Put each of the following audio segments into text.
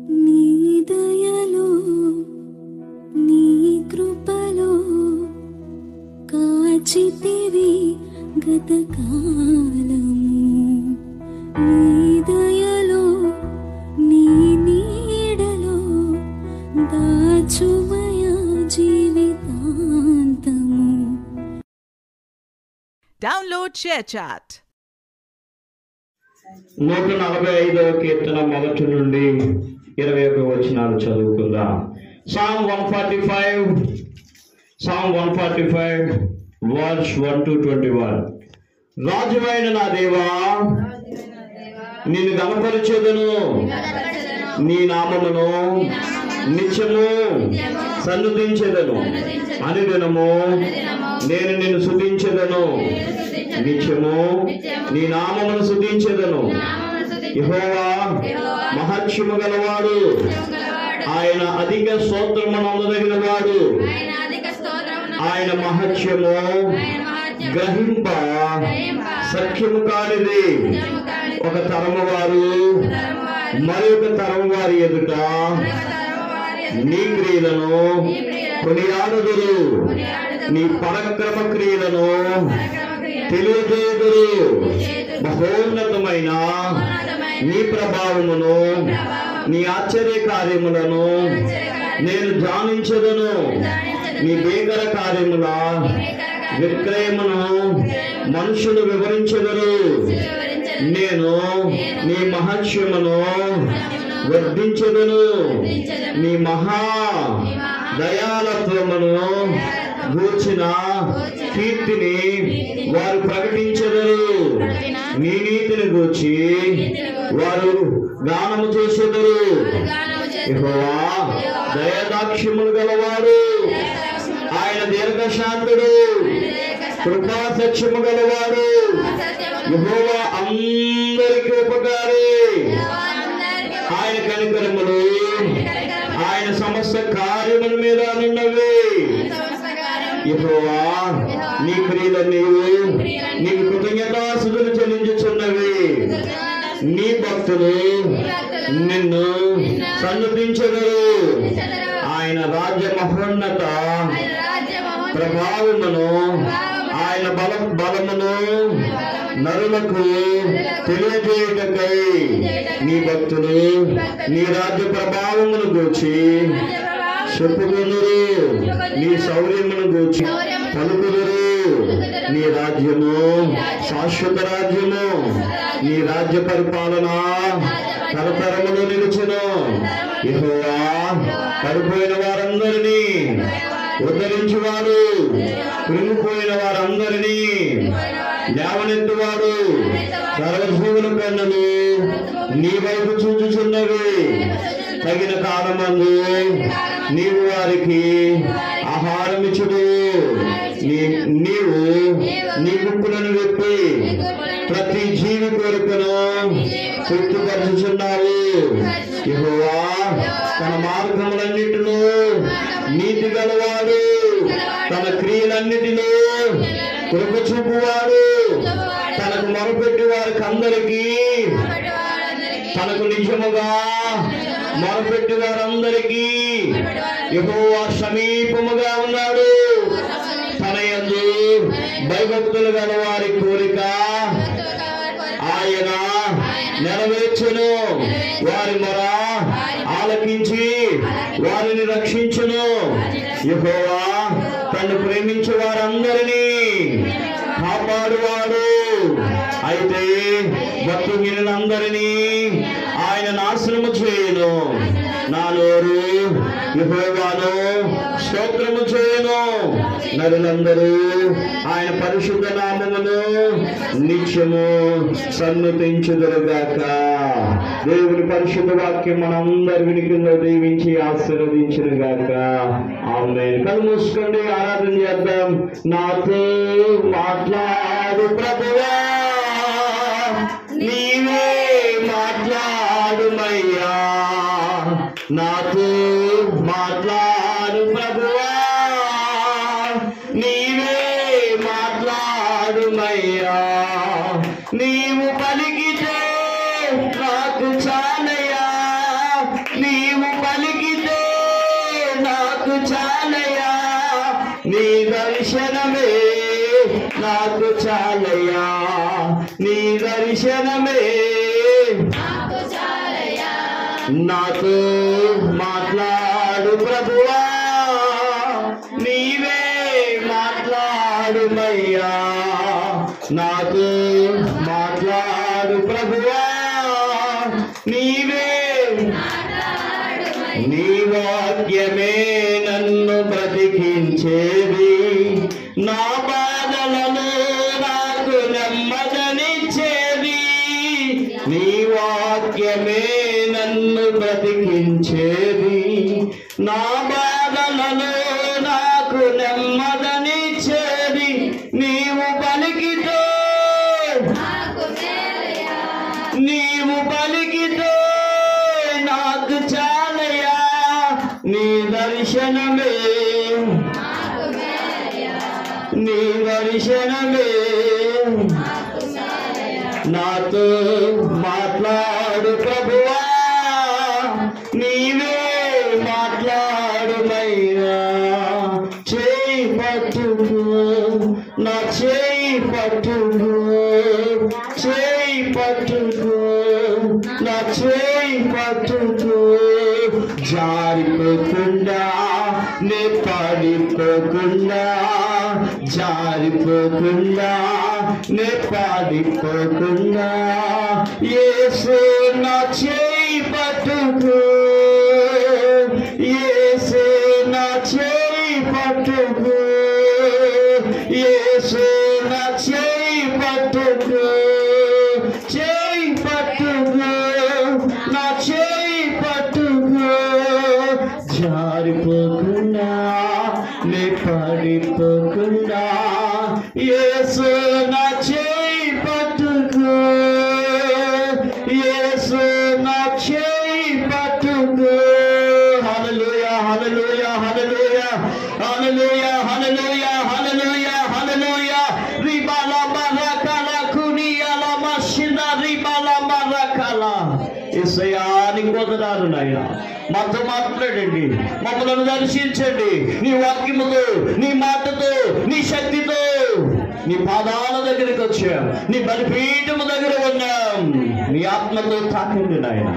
నీ దయలో నీ కృపలో కాచితివి గతకాలము. నీ దయలో నీ నీడలో దాచుమయ జీవితాంతము. Download ShareChat. 145వ కీర్తన 1 నుండి 21 వచనాలు చదువుకుందాం. Psalm 145 verse 1 to 21. రాజువైన నా దేవా, నిన్ను గణపరచెదను, నీ నామమును నిత్యము సన్నుతించెదను. అనుదినము నేను నిన్ను స్తుతించెదను, నిత్యము నీ నామమును స్తుతించెదను. యెహోవా మహత్యము గలవాడు, ఆయన అధిక స్తోత్రమును అందదగిన వాడు. ఆయన మహత్యము గ్రహింప సఖ్యము కానిది. ఒక తరము వారు మరొక తరము వారి ఎదుట నీ క్రియలను కొనియాడుదురు, నీ పరాక్రమ క్రియలను తెలియజేయుదురు. మహోన్నతమైన నీ ప్రభావమును నీ ఆశ్చర్య కార్యములను నేను ధ్యానించదను. నీ భీకర కార్యముల విక్రయమును మనుషులు వివరించెదరు. నేను నీ మహత్యమును వర్ధించెదను, నీ మహా దయాళత్వమును గూర్చిన కీర్తిని వారు ప్రకటించెదరు. నీ నీతిని గూర్చి వారు గానము చేసెదరు. యెహోవా దయాదాక్ష్యములు గలవాడు, ఆయన దీర్ఘశాంతుడు, కృపా సత్యము గలవాడు. యెహోవా అందరికీ ఉపకారి, ఆయన కనికరములు ఆయన సమస్త కార్యముల మీద ఉన్నవి. యెహోవా నీ క్రియలన్నీ నీకు కృతజ్ఞతాస్తుతులు చెల్లించుచున్నవి. నీ భక్తులు నిన్ను సన్నుతించెదరు. ఆయన రాజ్య మహోన్నత ప్రభావమును ఆయన బలమును నరులకు తెలియజేయుటకై నీ భక్తులు నీ రాజ్య ప్రభావమును గూర్చి చెప్పుకొనురు. నీ శౌర్యమును గూర్చి పలుకుదురు. నీ రాజ్యము శాశ్వత రాజ్యము, నీ రాజ్య పరిపాలన తరతరములు నిలుచును. యెహోవా పడిపోయిన వారందరినీ ఉద్ధరించువాడు, కృంగిపోయిన వారందరినీ లేవనెత్తువాడు. సర్వజీవుల కన్నులు నీ వైపు చూచుచున్నవి. తగిన కాలమందు నీవు వారికి ఆహారం ఇచ్చుడు. నీవు నీ గుంపులను విప్పి ప్రతి జీవి కోరికను తృప్తిపరచుచున్నావు. యెహోవా తన మార్గములన్నిటిలో నీతి గలవాడు, తన క్రియలన్నిటిలో కృప చూపువాడు. తనకు మొరపెట్టి వారికి అందరికీ, తనకు నిజముగా మొరపెట్టి వారందరికీ యెహోవా సమీపముగా ఉన్నాడు. తన యందు భయభక్తులు గల వారి కోరిక ఆయన నెరవేర్చును. వారి మొర ఆలకించి వారిని రక్షించును. యెహోవా తను ప్రేమించే వారందరినీ కాపాడువాడు. అయితే భక్తిహీనులందరినీ ఆయన నాశనము చేయును. నా నోరు యెహోవాను స్తోత్రము చేయును. నరులందరూ ఆయన పరిశుద్ధ నామమును నిత్యము సన్నుతించుదురుగాక. దేవుని పరిశుద్ధ వాక్యం మనందరి వినికిలో దీవించి ఆశీర్వదించునుగాక. ఆమేన్. కళ్ళు మూసుకోండి, ఆరాధన చేద్దాం. నాతో మాట్లాడు ప్రభువా, నీవే మాట్లాడుమయ్యా. నాతో మాట్లాడు ప్రభువా, నీవే మాట్లాడుమయ్యా. నీవు పలికితే నాకు చాలయ్యా, నీవు పలికితే నాకు చాలయ్యా, నీ దర్శనమే నాకు చాలయ్యా, నీ దర్శనమే నాతో మాట్లాడు ప్రభువా, నీవే మాట్లాడుమయ్యా, నాతో మాట్లాడు ప్రభువా, నీవే, నీ వాక్యమే నన్ను బ్రతికించేది, నా బాధలలో నాకు నెమ్మదనిచ్చేది, నీ వాక్యమే నన్ను బ్రతికించేది, నా బాధలలో నాకు నెమ్మదనిచ్చేది, నీవు పలికితే, నీవు పలికితే నాకు చాలయ్యా, నీ దర్శనమే, నీ దర్శనమే నాతో మాట్లాడు ప్రభువా, నీవే మాట్లాడుమయ్యా, చేయి పట్టుకో, నా చేయి పట్టుకో, చేయి పట్టుకో, నా చేయి పట్టుకో, జారిపోకుండా నే పడిపోకుండా, జారిపోకుండా నే పడిపోకుండా, యేసు నా చేయి పట్టుకో, యేసు నా చేయి పట్టుకో, యేసు నా చేయి పట్టుకో, చేయి పట్టుకో, నా చేయి పట్టుకో, జారిపోకుండా నే పడిపోకుండా, యేసు నా చేయి పట్టుకో, యేసు నా చేయి పట్టుకో. హల్లెలూయా, హల్లెలూయా, హల్లెలూయా, హల్లెలూయా, హల్లెలూయా, హల్లెలూయా, హల్లెలూయా. రిబాల మరకల కునియల మషిన రిబాల మరకల. యేసయ్యా నీకు వందనాలు నాయనా, మాతో మాట్లాడండి, మమ్మల్ని దర్శించండి, నీ వాక్యముతో, నీ మాటతో, నీ శక్తితో. నీ పాదాల దగ్గరికి వచ్చాం, నీ బలిపీఠము దగ్గర ఉన్నాం, నీ ఆత్మతో తాకండి నాయన.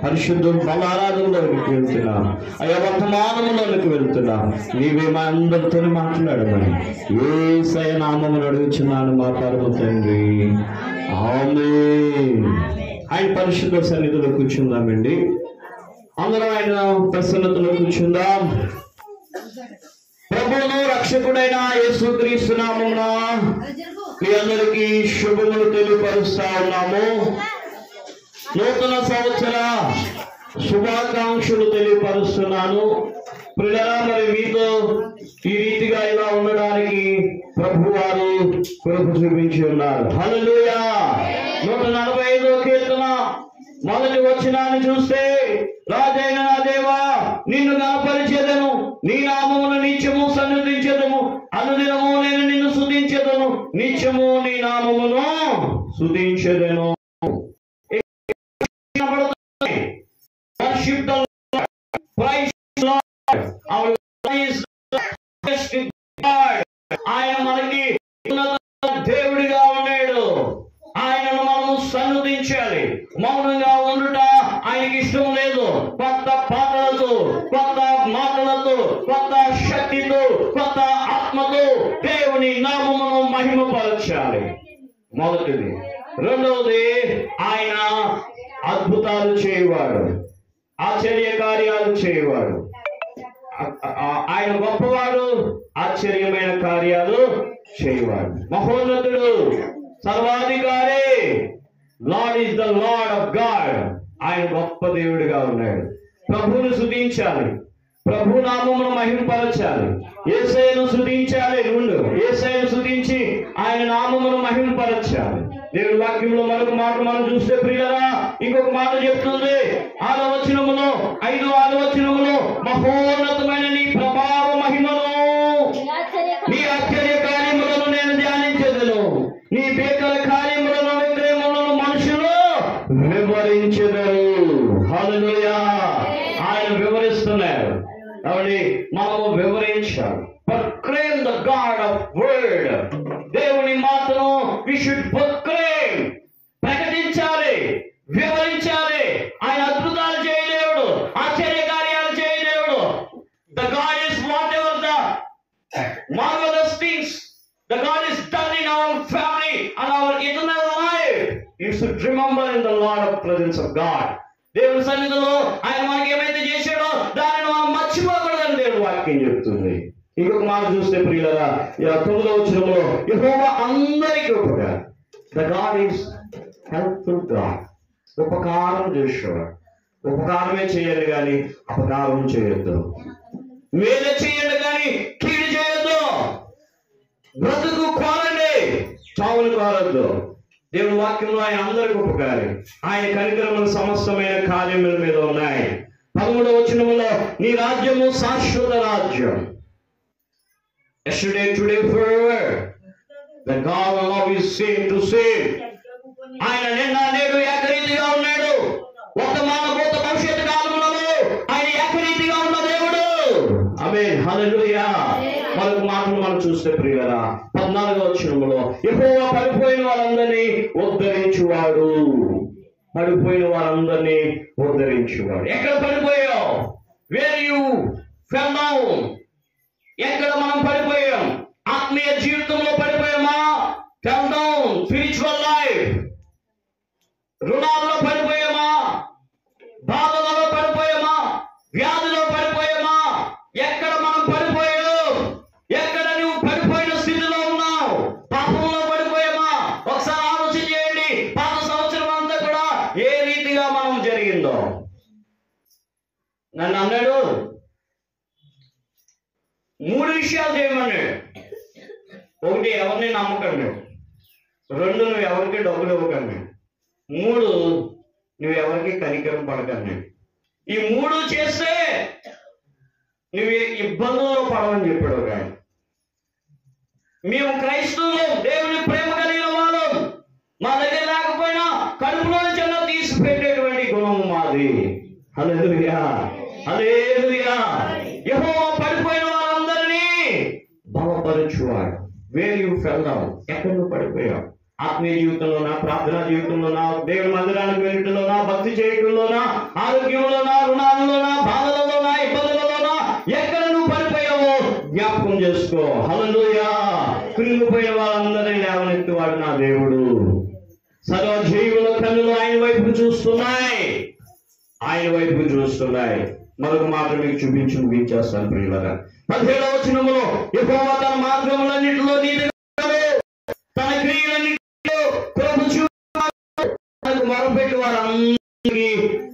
పరిశుద్ధుడు బలారాధనలోనికి వెళ్తున్నా, అయ్యా వర్తమానంలోనికి వెళ్తున్నా, నీవే మా అందరితో మాట్లాడమని యేసయ్య నామమును అడుగుచున్నాను మా పరమ తండ్రి, ఆమేన్. ఆయన పరిశుద్ధ సన్నిధిలో కూర్చుందామండి, అందరం ఆయన ప్రసన్నతలో కూర్చుందాం. ప్రభువును రక్షకుడైన యేసుక్రీస్తు నామమున మీ అందరికీ శుభములు తెలియపరుస్తా ఉన్నాము. నూతన సంవత్సర శుభాకాంక్షలు తెలియపరుస్తున్నాను. ప్రియులారా, మరి మీతో ఈ రీతిగా ఇలా ఉండడానికి ప్రభు వారు కృప చూపించి ఉన్నారు. హల్లెలూయా. 145వ కీర్తన మొదటి వచనాన్ని చూస్తే, రాజైన నా దేవా నిన్ను కనపరిచేదను, నీ నామమును నిత్యము సన్నిధించెదము, అనుదినము నేను నిన్ను స్తుతించెదను, నిత్యము నీ నామమును స్తుతించెదను. Worship the Lord, praise the Lord, our praise the God. ఆయన మనకి దేవుడిగా ఉన్నాడు, ఆయనను మనము సన్నుతించాలి. మౌనంగా ఉండుట ఆయనకి ఇష్టం లేదు. కొత్త పాటలతో, కొత్త మాటలతో, కొత్త శక్తితో, కొత్త ఆత్మతో దేవుని నామమును మహిమపరచాలి. మొదటిది. రెండవది, ఆయన అద్భుతాలు చేయవాడు, ఆశ్చర్య కార్యాలు చేయవాడు. ఆయన గొప్పవాడు, ఆశ్చర్యమైన కార్యాలు చేయవాడు, మహోన్నతుడు, సర్వాధికారి. Lord is the lord of God. ఆయన గొప్ప దేవుడిగా ఉన్నాడు. ప్రభువును స్తుతించాలి, ప్రభు నామమును మహిమపరచాలి, యేసయ్యను స్తుతించాలి. యేసయ్యను స్తుతించి ఆయన నామమును మహిమపరచాలి. దేవుడి వాక్యంలో మరొక మాట మనం చూస్తే ప్రియులారా, ఇంకొక మాట చెప్తుంది. 6వ వచనములో, 5వ వచనములో, మహోన్నతమైన నీ ప్రభావ మహిమను, నీ ఆశ్చర్య కార్యములను నేను ధ్యానించెదను, నీ భీకర కార్యములను, విగ్రహములను మనుషులు వివరించెదరు. హల్లెలూయా. ఆయన వివరిస్తున్నారు. కాబట్టి మనము వివరించాలి. proclaim the God of word. దేవుని మాటను we should proclaim, ప్రకటించాలి, వివరించాలి. ఆయన అద్భుతాలు చేయ దేవుడు, ఆశ్చర్య కార్యాలు చేయ దేవుడు. The God is whatever the marvelous things the God is done in our family and our eternal life. You should remember in the Lord of presence of God. దేవుని సన్నిధిలో ఆయన మనకి ఏమైతే చేశాడో దానిని మనం మర్చిపోకూడదని దేవుడు వాక్యం చెప్తుంది. ఇంకొక మాట చూస్తే ప్రియులారా, 9వ వచనంలో యెహోవా అందరికీ ఉపకారం. The God is helpful God. ఉపకారం చేసేవాడు. ఉపకారమే చేయాలి కానీ అపకారం చేయొద్దు. మేలు చేయండి కానీ కీడు చేయొద్దు. బ్రతుకు కోరండి, చావును కోరద్దు. దేవుని వాక్యంలో ఆయన అందరికి ఉపకారి. ఆయన కనికరములు సమస్తమైన కార్యముల మీద ఉన్నాయి. 13వ వచనములో నీ రాజ్యము శాశ్వత రాజ్యం. Yesterday, today, forever. The God will always save to save. ఆయన నిన్న నేడు ఏకరీతిగా ఉన్నాడు. వర్తమాన భూత భవిష్యత్తు కాలములలో ఆయన ఏకరీతిగా ఉన్న దేవుడు. ఆమేన్, హల్లెలూయా. మరొక మాటను మనం చూస్తే ప్రియులారా, 14వ వచనములో యెహోవా పడిపోయిన వారందరినీ ఉద్ధరించువాడు. పడిపోయిన వారందరినీ ఉద్ధరించువాడు. ఎక్కడ పడిపోయావు? Where you fell down. ఎక్కడ మనం పడిపోయాం? ఆత్మీయ జీవితంలో పడిపోయామా? Fell down. Spiritual life. రుణాల్లో పడిపోయామా? బాధలలో పడిపోయామా? వ్యాధిలో పడిపోయామా? ఎక్కడ మనం పడిపోయావు? ఎక్కడ నువ్వు పడిపోయిన స్థితిలో ఉన్నావు? పాపంలో పడిపోయామా? ఒకసారి ఆలోచన చేయండి. పాత సంవత్సరం అంతా కూడా ఏ రీతిగా మనం జరిగిందో. నన్ను అన్నాడు 3 విషయాలు చేయమన్నాడు. 1, ఎవరిని నమ్మకండి. 2, నువ్వు ఎవరికి డబ్బులు ఇవ్వకండి. 3, నువ్వు ఎవరికి కనికరం పడకండి. ఈ 3 చేస్తే నువ్వు ఇబ్బందుల్లో పడవని చెప్పాడు కానీ. మేము క్రైస్తవులు, దేవుని ప్రేమ కలిగిన వాళ్ళు, మా దగ్గర లేకపోయినా కడుపులో చిన్న తీసి పెట్టేటువంటి గుణం మాది. హల్లెలూయా, హల్లెలూయా. యెహోవా పడిపోయిన వారందరినీ బలపరచువాడు. Where you fell down. ఎక్కడ నువ్వు పడిపోయావు? ఆత్మీయ జీవితంలోనా, ప్రార్థనా జీవితంలోనా, దేవుని మందిరానికి వెళ్ళటంలోనా, భక్తి చేయటంలోనా, ఆరోగ్యంలోనా, రుణాలలోనా, బాధలలోనా, ఇబ్బందులలోనా, ఎక్కడ నువ్వు పడిపోయావో జ్ఞాపకం చేసుకో. హల్లెలూయా. కృంగిపోయిన వాళ్ళందరినీ లేవనెత్తువాడు నా దేవుడు. సర్వ జీవుల కన్నులు ఆయన వైపు చూస్తున్నాయి, ఆయన వైపు చూస్తున్నాయి. మరొక మాట మీకు చూపించి ముగించేస్తాను ప్రియులారా. 17వ వచనములో యెహోవా తన మార్గములన్నిటిలో నీతిగా తన క్రియలన్నిటిలో కృప చూపుతాడు. తనకు మొరపెట్టు వారందరికీ,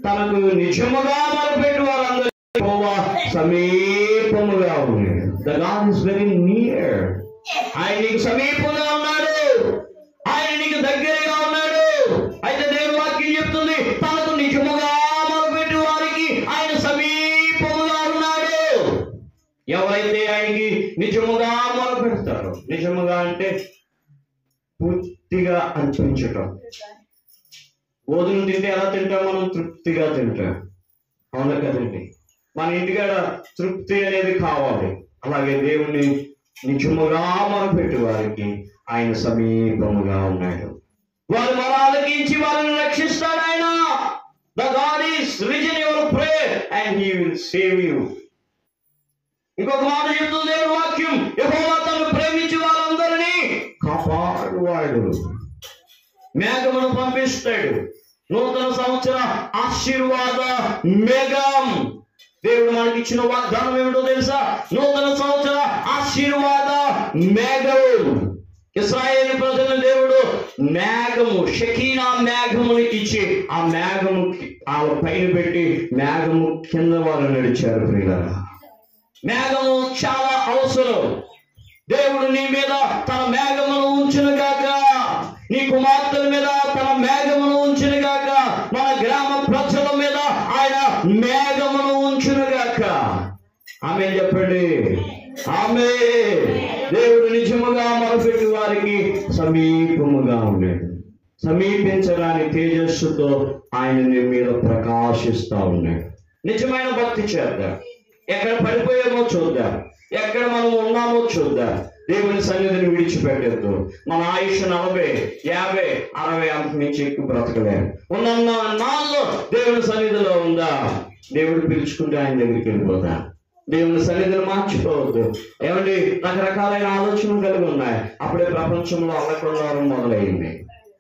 తనకు నిజముగా మొరపెట్టు వారందరికీ యెహోవా సమీపముగా ఉన్నాడు. The God is very near. ఆయన నీకు సమీపంగా ఉన్నాడు. ఆయన నీకు దగ్గరగా ఉన్నాడు. అయితే దేవుని వాక్యం చెప్తుంది, తనకు నిజముగా మొరపెట్టు వారికి ఆయన సమీపముగా ఉన్నాడు. ఎవరైతే ఆయనకి నిజముగా మొరపెడతారో, నిజముగా అంటే పూర్తిగా అర్పించటం. గోధుమ తింటే ఎలా తింటాం మనం? తృప్తిగా తింటాం. అవునా కదండి? మన ఇంటికాడ తృప్తి అనేది కావాలి. అలాగే దేవుణ్ణి నిజముగా మొరపెట్టు వారికి ఆయన సమీపముగా ఉన్నాడు. వారు మొర ఆలకించి వారిని రక్షిస్తాడు ఆయన. The God is listen your prayer and he will save you. ఇంకొక మాట చెప్తుంది దేవుని వాక్యం, యెహోవా తనను ప్రేమించి వారందరినీ కాపాడువాడు. మేఘమును పంపిస్తాడు. నూతన సంవత్సర ఆశీర్వాద మేఘం. దేవుడు మనకి ఇచ్చిన వాగ్దానం ఏమిటో తెలుసా? నూతన సంవత్సర ఆశీర్వాద మేఘం. ఇశ్రాయేలు ప్రజలను దేవుడు మేఘము, షకీనా మేఘముని ఇచ్చి ఆ మేఘము వాళ్ళ పైన పెట్టి మేఘము కింద వాళ్ళు నడిచారు ప్రియులారా. మేఘము చాలా అవసరం. దేవుడు నీ మీద తన మేఘమును ఉంచును గాక, నీ కుమార్తెల మీద తన మేఘమును ఉంచును గాక, మన గ్రామ ప్రజల మీద ఆయన మేఘమును ఉంచును గాక. ఆమేన్ చెప్పండి. ఆమేన్. దేవుడు నిజముగా మొరపెట్టు వారికి సమీపముగా ఉన్నాడు. సమీపించడానికి తేజస్సుతో ఆయన నీ మీద ప్రకాశిస్తా ఉన్నాడు. నిజమైన భక్తి చేద్దాం. ఎక్కడ పడిపోయామో చూద్దాం, ఎక్కడ మనం ఉన్నామో చూద్దాం. దేవుని సన్నిధిని విడిచిపెట్టద్దు. మన ఆయుష్ 40, 50, 60 అంత నుంచి ఎక్కువ బ్రతకలేము. ఉన్న నాళ్ళు దేవుని సన్నిధిలో ఉందా, దేవుడు పిలుచుకుంటే ఆయన దగ్గరికి వెళ్ళిపోదా. దేవుని సన్నిధిని మార్చిపోవద్దు. ఏమండి, రకరకాలైన ఆలోచనలు కలిగి ఉన్నాయి. అప్పుడే ప్రపంచంలో అల్లకొల్లారం మొదలైంది.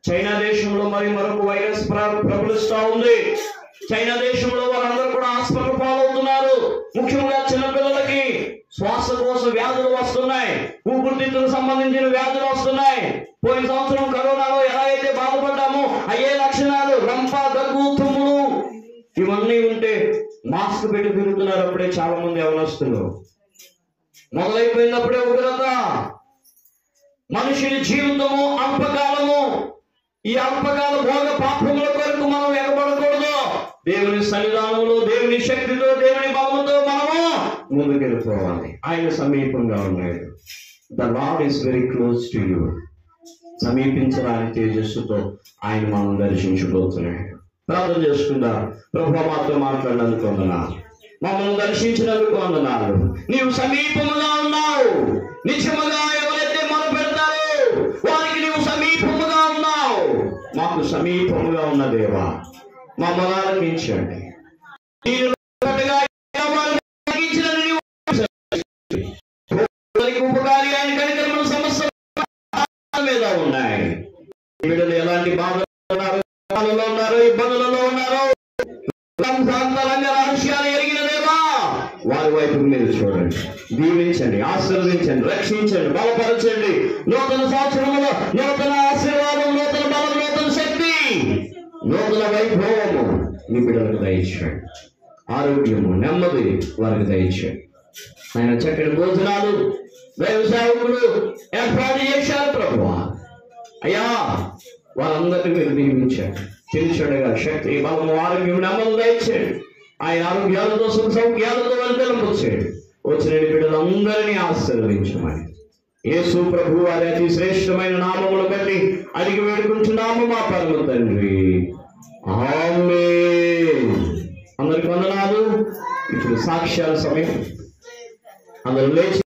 చైనా దేశంలో మరొక వైరస్ ప్రబలిస్తూ ఉంది. చైనా దేశంలో వారందరూ కూడా హాస్పిటల్ పాలవుతున్నారు. ముఖ్యంగా చిన్నపిల్లలకి శ్వాసకోశ వ్యాధులు వస్తున్నాయి, ఊపిరితిత్తులకు సంబంధించిన వ్యాధులు వస్తున్నాయి. పోయిన సంవత్సరం కరోనాలో ఎలా అయితే బాధపడ్డామో అయ్యే లక్షణాలు, రంప, దగ్గు, తుమ్ములు ఇవన్నీ ఉంటే మాస్క్ పెట్టి తిరుగుతున్నారు. అప్పుడే చాలా మంది యవనస్తులు. మొదలైపోయినప్పుడే ఉగ్రత. మనుషుని జీవితము అల్పకాలము. ఈ అల్పకాల భోగ పాపముల కొరకు మనం ఎగబడకూడదు. దేవుని సన్నిధానంలో, దేవుని శక్తితో, దేవుని బలముతో మనము ముందుకెళ్ళిపోవాలి. ఆయన సమీపంగా ఉన్నాడు. The Lord is very close to you. సమీపించడానికి తేజస్సుతో ఆయన మనం దర్శించబోతున్నాడు. ప్రార్థన చేసుకుందాం. ప్రభువా, మాతో మాట్లాడినందుకు వందనాలు, మమ్మల్ని దర్శించినందుకు వందనాలు. నీవు సమీపముగా ఉన్నావు. నిజముగా ఎవరైతే మొదలుపెడతారో వారికి నీవు సమీపముగా ఉన్నావు. మాకు సమీపముగా ఉన్న దేవా, మమ్మల్ని ఆలకించండి. ఉపకారి ఆయన కనికరముల సమస్య మీద ఉన్నాయి. బిడ్డలు ఎలాంటి బాధలు ఉన్నారు, ఇబ్బందులలో ఉన్నారు, రహస్యాలు ఎరిగిన దేవా, వారి వైపు మీరు చూడండి, దీవించండి, ఆశీర్వదించండి, రక్షించండి, బలపరచండి. నూతన సంవత్సరంలో నూతన ఆశీర్వాదం, నూతన బలం, నూతన శక్తి, నూతన వైభవము మీ బిడ్డలకు దయచేయండి. ఆరోగ్యము, నెమ్మది వారికి దయచేయండి. ఆయన చక్కటి భోజనాలు దైవ సేవకులు ఏర్పాటు చేశారు ప్రభువా. అయ్యా, వారందరినీ మీరు దీవించండి. తెలుసుడగా శక్తి, బలము, ఆరోగ్యం, నెమ్మది దయచేయండి. ఆయన ఆరోగ్యాలతో, సుఖ సౌఖ్యాలతో వెళ్తేలంపొచ్చేయండి. వచ్చిన బిడ్డలందరినీ ఆశీర్వదించమని యేసు ప్రభు వారి అతి శ్రేష్టమైన నామములు బట్టి అడిగి వేడుకుంటున్నాము మా పరమ తండ్రి. ఆమేన్. అందరికి వందనాలు. ఇప్పుడు సాక్ష్యాల సమయం. అందరూ లేచి